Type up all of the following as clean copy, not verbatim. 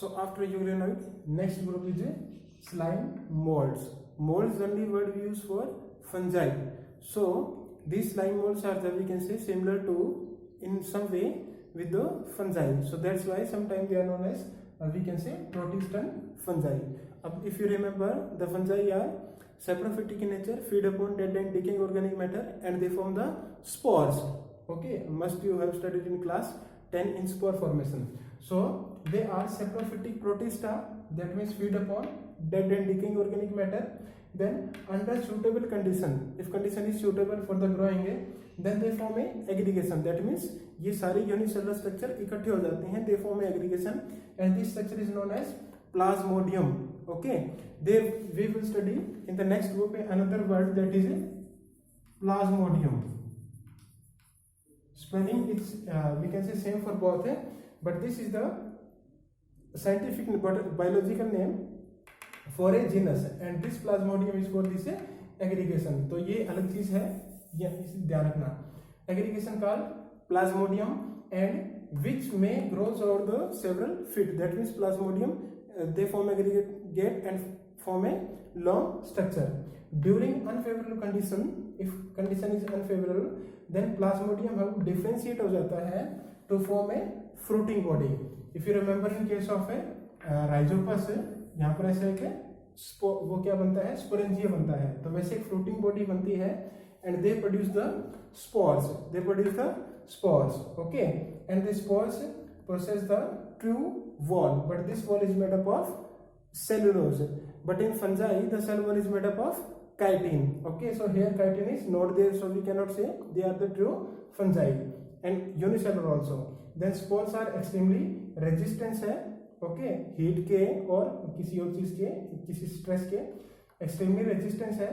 So after urinary, next group is slime molds. Molds only word we use for fungi. So these slime molds are we can say similar to in some way with the fungi. So that's why sometimes they are known as we can say protist fungi. If you remember, the fungi are saprophytic in nature, feed upon dead and decaying organic matter, and they form the spores. Okay, must you have studied in class 10 in spore formation. So they are saprophytic protista, that means feed upon dead and decaying organic matter. Then under suitable condition, if condition is suitable for the growing, then they form a aggregation. That means ये सारे unicellular structure इकट्ठे हो जाते हैं, they form a aggregation, and this structure is known as plasmodium. Okay, we will study in the next group another word, that is plasmodium. Spelling it's we can say same for both, but this is the scientific biological name for a genus, and this plasmodium is for this aggregation. तो ये अलग चीज है, ये ध्यान रखना. Aggregation called plasmodium, and which may grows over the several feet. That means plasmodium they form aggregate and form a long structure. During unfavorable condition, if condition is unfavorable, then plasmodium have differentiate हो जाता है to form a fruiting body. If you remember in case of a rhizopus, यहाँ पर ऐसे एक वो क्या बनता है, स्पोरेंजिया बनता है, तो वैसे एक फ्रूटिंग बॉडी बनती है, and they produce the spores. They produce the spores. Okay, and the spores possess the true wall, but this wall is made up of cellulose. But in fungi, the cell wall is made up of chitin. Okay, so here chitin is not there, so we cannot say they are the true fungi, and unicellular also. Then spores are extremely resistant है, okay, heat के और किसी और चीज के, किसी stress के extremely resistance है.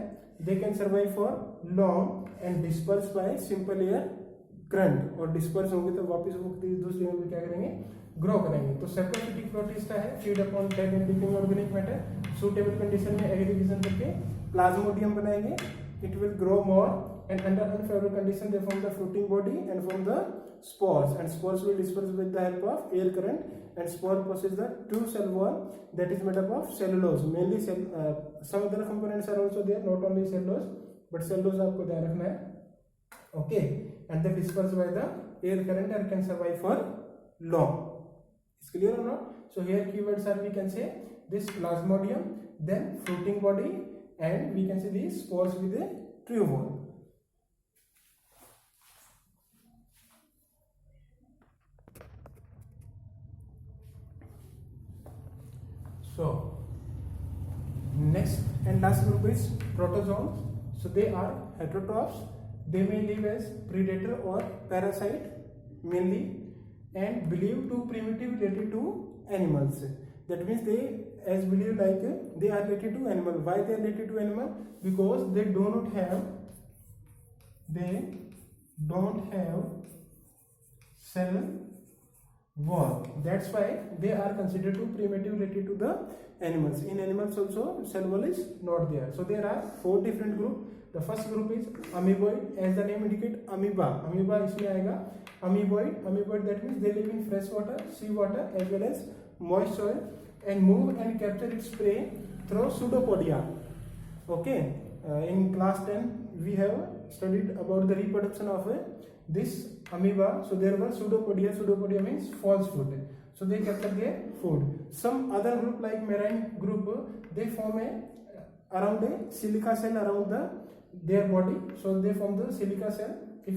They can survive for long and disperse bye simple air current, और डिस्पर्स होंगे तो वापस वो दूसरी में क्या करेंगे, ग्रो करेंगे. तो सैप्रोफिटिक प्रोटिस्टा है, feed upon dead and decaying organic matter, suitable condition में एग्रीगेशन करके प्लाज्मोडियम बनाएंगे. It will grow more, and under unfavorable condition they form the fruiting body and form the spores, and spores will disperse with the help of air current, and spore possess the true cell wall that is made up of cellulose. Mainly some other components are also there, not only cellulose, but cellulose आपको ध्यान रखना है. Okay, and they disperse by the air current and can survive for long. Is clear or not? So here keywords are, we can say this plasmodium, then fruiting body, and we can say these spores with a true wall. So next and last group is protozoans. So they are heterotrophs. They may live as predator or parasite mainly, and believed to primitive related to animals. That means they as believe like they are related to animal. Why they are related to animal? Because they don't have cell wall. That's why they are considered to primitive related to the animals. In animals also cell wall is not there. So there are 4 different groups. The first group is amoeboid. As the name indicate, amoeba इसमें आएगा. Amoeboid that means they live in fresh water, sea water as well as moist soil, and move and capture its prey through pseudopodia. Okay, in class 10 we have studied about the reproduction of this amoeba. So there were pseudopodia means false food, so they capture their food. Some other group like marine group, they form around a silica cell around their body, so they form the silica cell if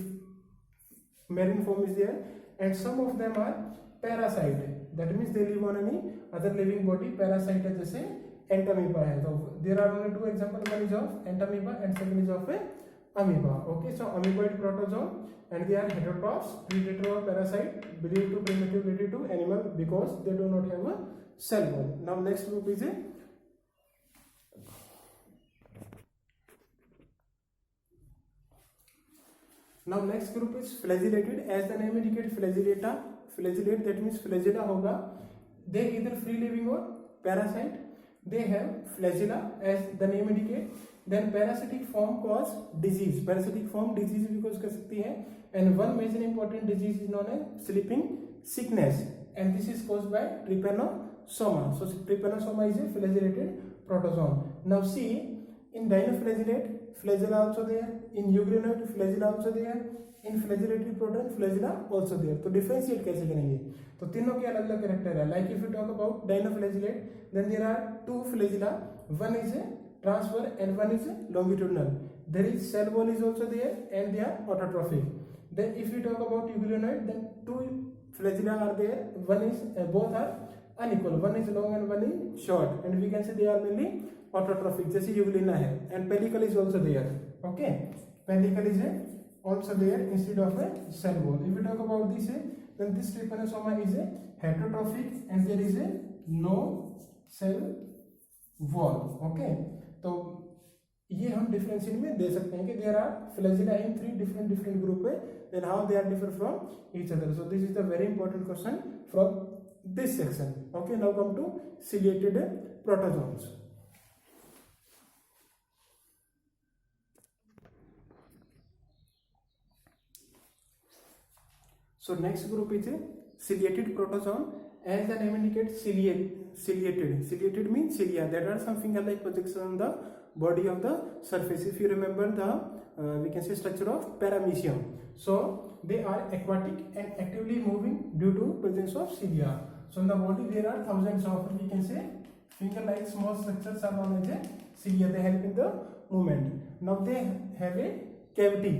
marine form is there. And some of them are parasite, that means they live on any other living body. Parasite है जैसे entamoeba है. So there are only 2 examples, one is of entamoeba and second is of amoeba. Okay, so amoeboid protozoan, and they are heterotrophs, predator or parasite, believed to primitive related to animal because they do not have a cell wall. Now next group is flagellated. As the name indicates, flagellate that means flagella होगा. They either free living or parasite. They have flagella as the name indicates. Then parasitic form cause disease. Parasitic form disease भी cause कर सकती है. And one major important disease is known as sleeping sickness, and this is caused by soma. So trypanosoma is a flagellated protozoan. Now see, in dinoflagellate, flagella also there. In euglenoid, flagella also there. In flagellated protein, flagella also there. तो differentiate कैसे करेंगे? तो तीनों के अलग अलग character है. Like if you talk about dinoflagellate, then there are two flagella. One is a transverse and one is a longitudinal. There is cell wall is also there and they are autotrophic. Then if we talk about euglenoid, then two flagella are there. One is both are unequal. One is long and one is short, and we can say they are mainly autotrophic. जैसे euglena है. And pellicle is also there. Okay, pellicle is also there instead of a cell wall. If we talk about this, then this trypanosoma is a heterotrophic and there is a no cell wall. Okay, तो ये हम differentiate में दे सकते हैं कि there are flagella in three different group है, then how they are differ from each other. So this is the very important question from this section. Okay, now come to ciliated protozoans. So next group is a ciliated protozoan. As the name indicates, ciliated. Ciliated means cilia. There are some finger-like projections on the body of the surface. If you remember the, we can say structure of paramecium. So they are aquatic and actively moving due to presence of cilia. So in the body there are thousands of, we can say, finger-like small structures are known as a cilia. They help in the movement. Now they have a cavity.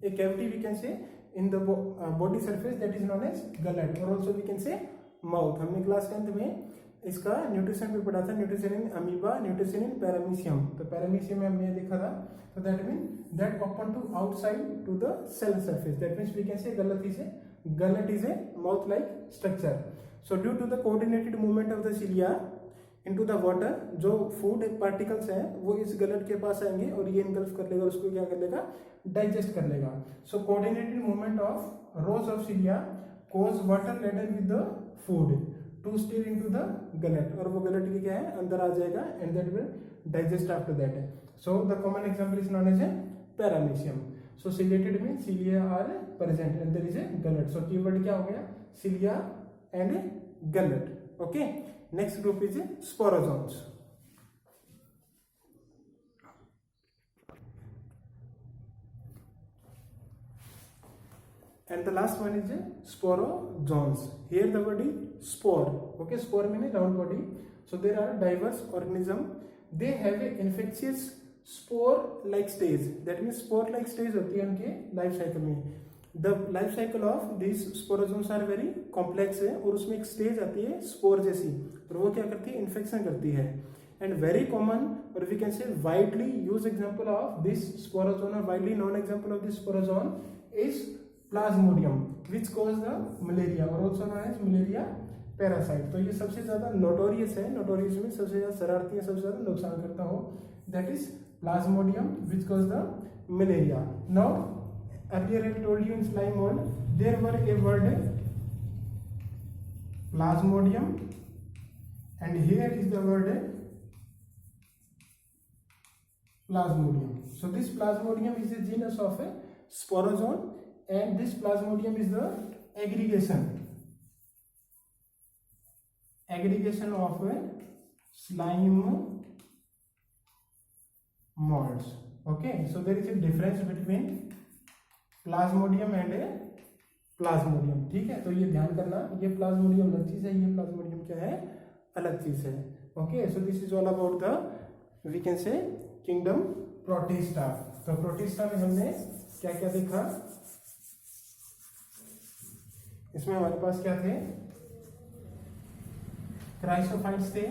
A cavity we can say in the body surface that is known as gullet, or also we can say mouth. हमने class 10th में इसका nutrition भी पढ़ा था, nutrition in amoeba, nutrition in paramecium. तो paramecium में हमने देखा था. तो that mean that open to outside to the cell surface. That means we can say gullet is a mouth like structure. So due to the coordinated movement of the cilia into the water, जो food particles हैं वो इस गलट के पास आएंगे और ये engulf कर लेगा, उसको क्या कर लेगा, डाइजेस्ट कर लेगा. So coordinated movement of rows of cilia causes water laden with the food to steal into the gullet, और वो गलट की क्या है, अंदर आ जाएगा and that will digest after that. So the common example is known as a paramecium. So ciliated mean cilia are present and there is a gullet. So keyword क्या हो गया, cilia and gullet. Okay, next group is sporozoans. And the last one is sporozoans. Here the word is spore. Okay, spore means round body. So there are diverse organisms. They have a infectious spore-like stage. That means spore-like stage होती है उनके life cycle में. The life cycle of these sporozoans are very complex है, और उसमें एक stage आती है स्पोर जैसी, और वो क्या करती है, इन्फेक्शन करती है. एंड वेरी कॉमन, और we can say widely use example of this sporozoan, और widely known example of this sporozoan is plasmodium which cause the malaria, और also known as malaria parasite. तो ये सबसे ज्यादा नोटोरियस है. नोटोरियस में सबसे ज्यादा शरारती है, सबसे ज्यादा नुकसान करता हो, that is plasmodium which cause the malaria. Now earlier I told you in slime mold there were a word plasmodium, and here is the word plasmodium. So this plasmodium is a genus of a sporozoan, and this plasmodium is the aggregation of a slime molds. Okay, so there is a difference between Plasmodium and Plasmodium. ठीक है, तो ये ध्यान करना, ये Plasmodium अलग चीज है, ये प्लाज्मोडियम क्या है, अलग चीज है. Okay, so this is all about the, we can say, kingdom protista. तो प्रोटिस्टा में हमने क्या क्या देखा, इसमें हमारे पास क्या थे, क्राइसोफाइट्स थे.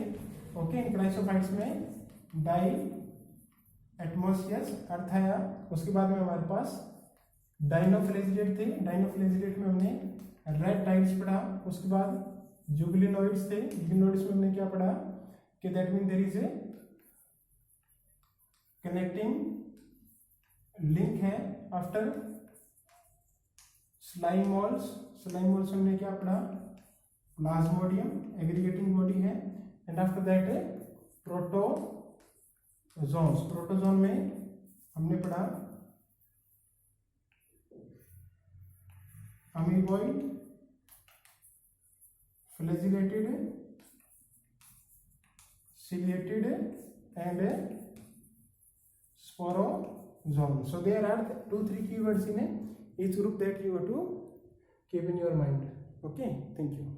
ओके, इन क्राइसोफाइट्स में डाई एटमोस्फियस अर्थाया. उसके बाद में हमारे पास डाइनोफ्लैजिलेट थे. डाइनोफ्लैजिलेट में हमने रेप्टाइल्स पढ़ा. उसके बाद जुगलिनोइड्स थे. जुगलिनोइड्स में हमने क्या पढ़ा कि that mean there is a connecting link है after slime molds. Slime molds हमने क्या पढ़ा, प्लाज्मोडियम एग्रीगेटिंग बॉडी है, and after that protozoans. Protozoan में हमने पढ़ा amoeboid, flagellated ciliated and sporozoan. So there are 2-3 keywords in each group that you have to keep in your mind. Okay, thank you.